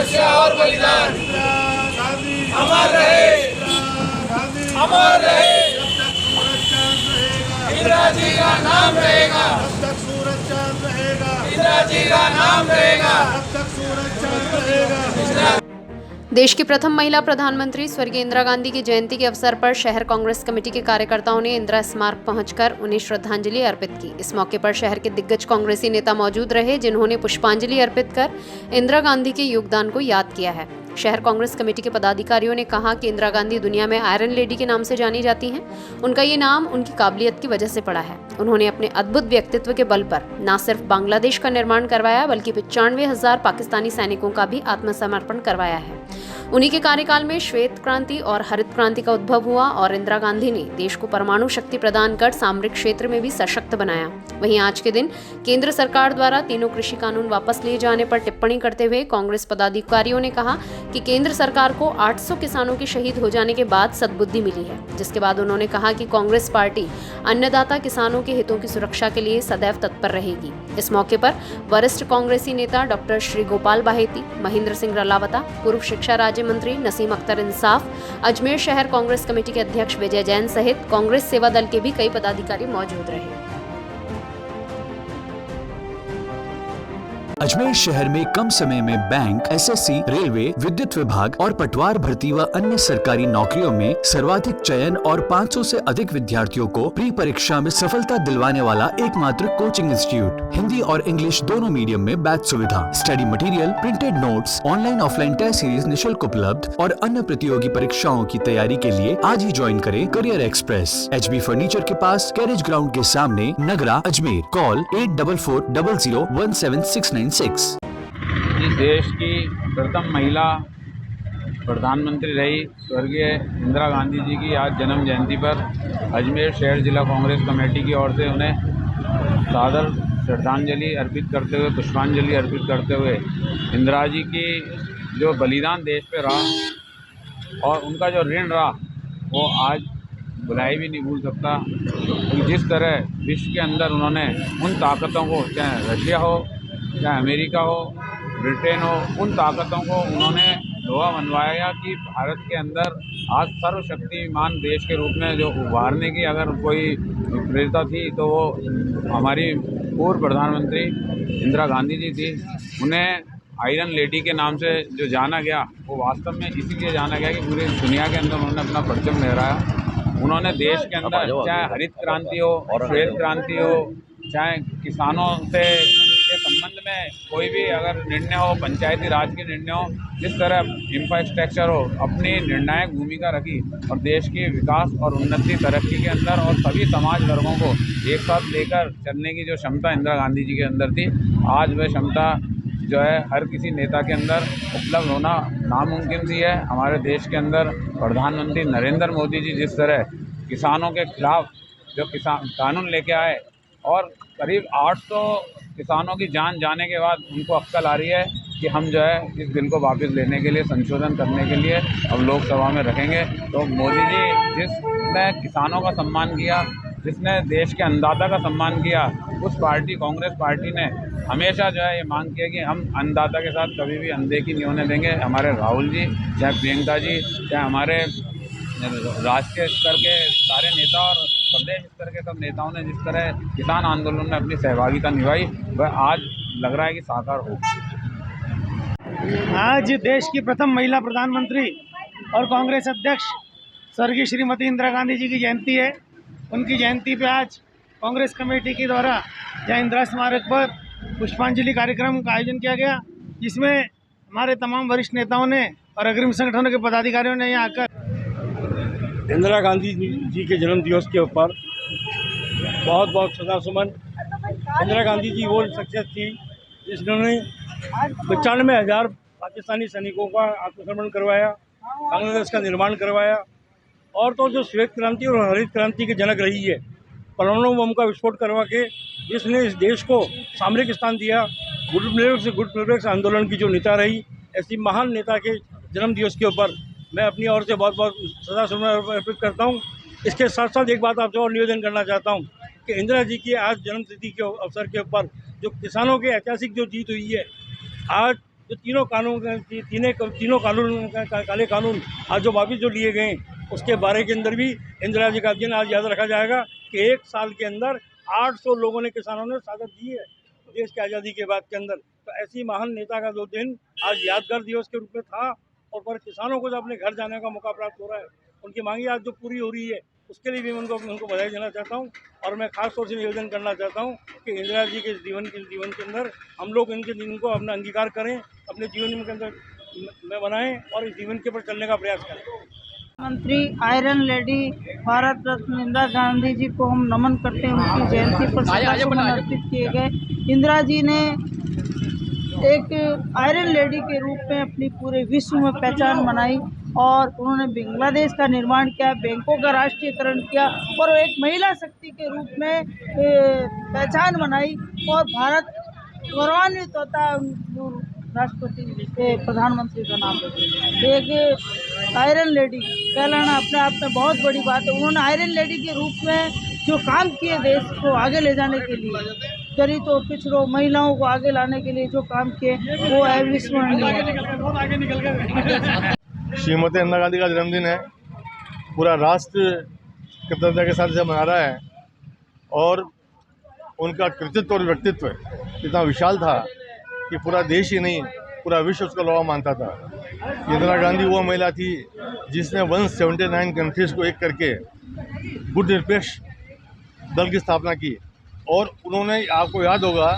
तपस्या और बलिदान इंदिरा गांधी अमर रहे, गांधी अमर रहे। जब तक सूरज चांद रहेगा, इंदिरा जी का नाम रहेगा, जब तक सूरज चांद रहेगा, इंदिरा जी का नाम रहेगा। जब तक सूरज चांद रहेगा। देश की प्रथम महिला प्रधानमंत्री स्वर्गीय इंदिरा गांधी की जयंती के अवसर पर शहर कांग्रेस कमेटी के कार्यकर्ताओं ने इंदिरा स्मारक पहुंचकर उन्हें श्रद्धांजलि अर्पित की। इस मौके पर शहर के दिग्गज कांग्रेसी नेता मौजूद रहे, जिन्होंने पुष्पांजलि अर्पित कर इंदिरा गांधी के योगदान को याद किया है। शहर कांग्रेस कमेटी के पदाधिकारियों ने कहा कि इंदिरा गांधी दुनिया में आयरन लेडी के नाम से जानी जाती हैं। उनका ये नाम उनकी काबिलियत की वजह से पड़ा है। उन्होंने अपने अद्भुत व्यक्तित्व के बल पर न सिर्फ बांग्लादेश का निर्माण करवाया, बल्कि 95,000 पाकिस्तानी सैनिकों का भी आत्मसमर्पण करवाया है। उन्हीं के कार्यकाल में श्वेत क्रांति और हरित क्रांति का उद्भव हुआ और इंदिरा गांधी ने देश को परमाणु शक्ति प्रदान कर सामरिक क्षेत्र में भी सशक्त बनाया। वहीं आज के दिन केंद्र सरकार द्वारा तीनों कृषि कानून वापस लिए जाने पर टिप्पणी करते हुए कांग्रेस पदाधिकारियों ने कहा कि केंद्र सरकार को 800 किसानों के शहीद हो जाने के बाद सद्बुद्धि मिली है, जिसके बाद उन्होंने कहा कि कांग्रेस पार्टी अन्नदाता किसानों के हितों की सुरक्षा के लिए सदैव तत्पर रहेगी। इस मौके पर वरिष्ठ कांग्रेसी नेता डॉक्टर श्री गोपाल बाहेती, महेंद्र सिंह रलावता, पूर्व शिक्षा राज्य मंत्री नसीम अख्तर इंसाफ, अजमेर शहर कांग्रेस कमेटी के अध्यक्ष विजय जैन सहित कांग्रेस सेवा दल के भी कई पदाधिकारी मौजूद रहे। अजमेर शहर में कम समय में बैंक, एसएससी, रेलवे, विद्युत विभाग और पटवार भर्ती व अन्य सरकारी नौकरियों में सर्वाधिक चयन और 500 से अधिक विद्यार्थियों को प्री परीक्षा में सफलता दिलवाने वाला एकमात्र कोचिंग इंस्टीट्यूट। हिंदी और इंग्लिश दोनों मीडियम में बैच सुविधा, study material, printed notes, online offline test series निःशुल्क उपलब्ध और अन्य प्रतियोगी परीक्षाओं की तैयारी के लिए आज ही ज्वाइन करें करियर एक्सप्रेस, HB फर्नीचर के पास, कैरेज ग्राउंड के सामने, नगरा, अजमेर। कॉल 8440001769। इस देश की प्रथम महिला प्रधानमंत्री रही स्वर्गीय इंदिरा गांधी जी की आज जन्म जयंती पर अजमेर शहर जिला कांग्रेस कमेटी की ओर से उन्हें सादर श्रद्धांजलि अर्पित करते हुए, पुष्पांजलि अर्पित करते हुए इंदिरा जी की जो बलिदान देश पे रहा और उनका जो ऋण रहा वो आज भुलाई भी नहीं भूल सकता। तो जिस तरह विश्व के अंदर उन्होंने उन ताकतों को, चाहे रशिया हो, चाहे अमेरिका हो, ब्रिटेन हो, उन ताकतों को उन्होंने लोहा मनवाया कि भारत के अंदर आज सर्वशक्तिमान देश के रूप में जो उभारने की अगर कोई प्रेरणा थी तो वो हमारी पूर्व प्रधानमंत्री इंदिरा गांधी जी थी। उन्हें आयरन लेडी के नाम से जो जाना गया वो वास्तव में इसीलिए जाना गया कि पूरी दुनिया के अंदर उन्होंने अपना परचम लहराया। उन्होंने देश के अंदर चाहे हरित क्रांति हो, श्वेत क्रांति हो, चाहे किसानों से के संबंध में कोई भी अगर निर्णय हो, पंचायती राज के निर्णय हो, जिस तरह इंफ्रास्ट्रक्चर हो, अपनी निर्णायक भूमिका रखी और देश की विकास और उन्नति तरक्की के अंदर और सभी समाज वर्गों को एक साथ लेकर चलने की जो क्षमता इंदिरा गांधी जी के अंदर थी, आज वह क्षमता जो है हर किसी नेता के अंदर उपलब्ध होना नामुमकिन सी है। हमारे देश के अंदर प्रधानमंत्री नरेंद्र मोदी जी जिस तरह किसानों के खिलाफ जो किसान कानून लेके आए और करीब 800 किसानों की जान जाने के बाद उनको अक्ल आ रही है कि हम जो है इस बिल को वापस लेने के लिए, संशोधन करने के लिए अब लोकसभा में रखेंगे। तो मोदी जी जिसने किसानों का सम्मान किया, जिसने देश के अन्नदाता का सम्मान किया, उस पार्टी कांग्रेस पार्टी ने हमेशा जो है ये मांग किया कि हम अन्नदाता के साथ कभी भी अनदेखी नहीं होने देंगे। हमारे राहुल जी, चाहे प्रियंका जी, चाहे हमारे राष्ट्रीय स्तर के सारे नेता और प्रदेश स्तर के सब नेताओं ने जिस तरह किसान आंदोलन में अपनी सहभागिता निभाई, वह आज लग रहा है कि साकार हो। आज देश की प्रथम महिला प्रधानमंत्री और कांग्रेस अध्यक्ष स्वर्गीय श्रीमती इंदिरा गांधी जी की जयंती है। उनकी जयंती पे आज कांग्रेस कमेटी के द्वारा यहाँ इंदिरा स्मारक पर पुष्पांजलि कार्यक्रम का आयोजन किया गया, जिसमें हमारे तमाम वरिष्ठ नेताओं ने और अग्रिम संगठनों के पदाधिकारियों ने यहाँ आकर इंदिरा गांधी जी के जन्म दिवस के ऊपर बहुत बहुत श्रद्धासुमन। इंदिरा गांधी जी वो शख्सियत थी जिन्होंने 95,000 पाकिस्तानी सैनिकों का आत्मसमर्पण करवाया, बांग्लादेश का निर्माण करवाया और तो जो श्वेत क्रांति और हरित क्रांति की जनक रही है, परमाणु बम का विस्फोट करवा के जिसने इस देश को सामरिक स्थान दिया, गुड निरपेक्ष आंदोलन की जो नेता रही, ऐसी महान नेता के जन्म दिवस के ऊपर मैं अपनी ओर से बहुत बहुत श्रद्धासुमन अर्पित करता हूँ। इसके साथ साथ एक बात आपसे और निवेदन करना चाहता हूँ कि इंदिरा जी की आज जन्मतिथि के अवसर के ऊपर जो किसानों के ऐतिहासिक जो जीत हुई है, आज जो तीनों कानून काले कानून आज जो वापिस जो लिए गए उसके बारे के अंदर भी इंदिरा जी का दिन आज याद रखा जाएगा कि 1 साल के अंदर 800 लोगों ने, किसानों ने शहादत दी है देश की आज़ादी के बाद के अंदर। तो ऐसी महान नेता का जो दिन आज यादगार दिवस के रूप में था, और पर किसानों को जो अपने घर जाने का मौका प्राप्त हो रहा है, उनकी मांगी आज जो पूरी हो रही है, उसके लिए भी मैं उनको बधाई देना चाहता हूँ। और मैं खास तौर से निवेदन करना चाहता हूँ कि इंदिरा जी के जीवन के अंदर हम लोग इनके दिन को अपना अंगीकार करें, अपने जीवन के अंदर में बनाएं और इस जीवन के ऊपर चलने का प्रयास करें। मंत्री आयरन लेडी भारत रत्न इंदिरा गांधी जी को हम नमन करते हैं। उनकी जयंती पर श्रद्धासुमन अर्पित किए गए। इंदिरा जी ने एक आयरन लेडी के रूप में अपनी पूरे विश्व में पहचान बनाई और उन्होंने बांग्लादेश का निर्माण किया, बैंकों का राष्ट्रीयकरण किया और एक महिला शक्ति के रूप में पहचान बनाई और भारत गौरवान्वित होता है राष्ट्रपति प्रधानमंत्री का नाम एक आयरन लेडी कहलाना अपने आप में बहुत बड़ी बात है। उन्होंने आयरन लेडी के रूप में जो काम किए देश को आगे ले जाने के लिए, दलितों पिछड़ों महिलाओं को आगे लाने के लिए जो काम किए वो अविस्मरणीय है। श्रीमती इंदिरा गांधी का जन्मदिन है, पूरा राष्ट्र कृतज्ञता के साथ इसे मना रहा है और उनका कृतित्व और व्यक्तित्व इतना विशाल था कि पूरा देश ही नहीं पूरा विश्व उसका लौहा मानता था। इंदिरा गांधी वो महिला थी जिसने 179 कंट्रीज को एक करके गुट निरपेक्ष दल की स्थापना की। और उन्होंने, आपको याद होगा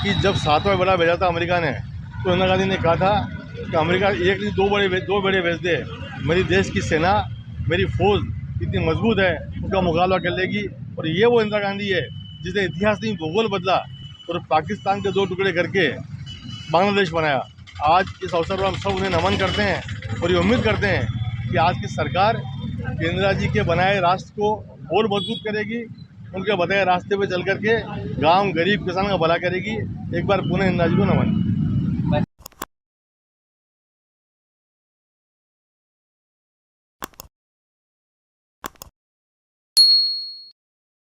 कि जब 7वां बड़ा भेजा था अमेरिका ने, तो इंदिरा गांधी ने कहा था कि अमेरिका एक नहीं दो बड़े भेज दे, मेरी देश की सेना, मेरी फौज इतनी मजबूत है, उनका मुकाबला कर लेगी। और ये वो इंदिरा गांधी है जिसने इतिहास नहीं भूगोल बदला और पाकिस्तान के 2 टुकड़े करके बांग्लादेश बनाया। आज इस अवसर पर हम सब उन्हें नमन करते हैं और ये उम्मीद करते हैं कि आज की सरकार इंदिरा जी के बनाए राष्ट्र को और मजबूत करेगी, उनके बताए रास्ते पे चल करके गांव, गरीब, किसान का भला करेगी। एक बार पुनः इंदिरा जी को नमन।